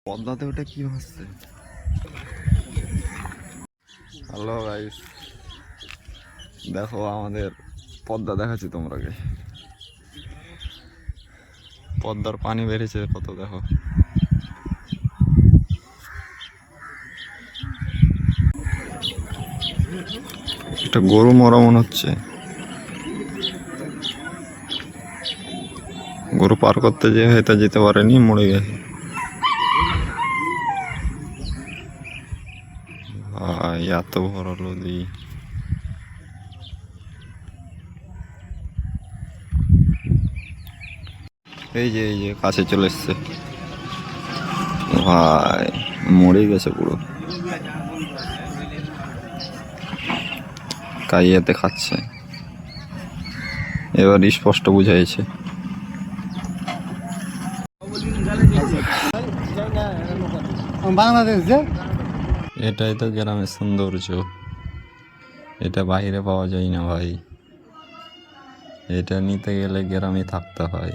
পদ্মাতে ওটা কি হচ্ছে? হ্যালো গাইস, দেখো আমাদের পদ্মা দেখাচ্ছি তোমরাকে। পদ্মার পানি বেড়েছে কত দেখো। একটা গরু মরা মনে হচ্ছে। গরু পার করতে যেয়ে হয়তো যেতে পারেনি, মরে গেছে। ভাই এত বড় নদী। এই যে কাছে চলে এসছে। ভাই মরে গেছে পুরো, কাইয়াতে খাচ্ছে। এবার স্পষ্ট বুঝাইছে। এটাই তো গ্রামের সৌন্দর্য, এটা বাইরে পাওয়া যায় না ভাই। এটা নিতে গেলে গ্রামে থাকতে হয়।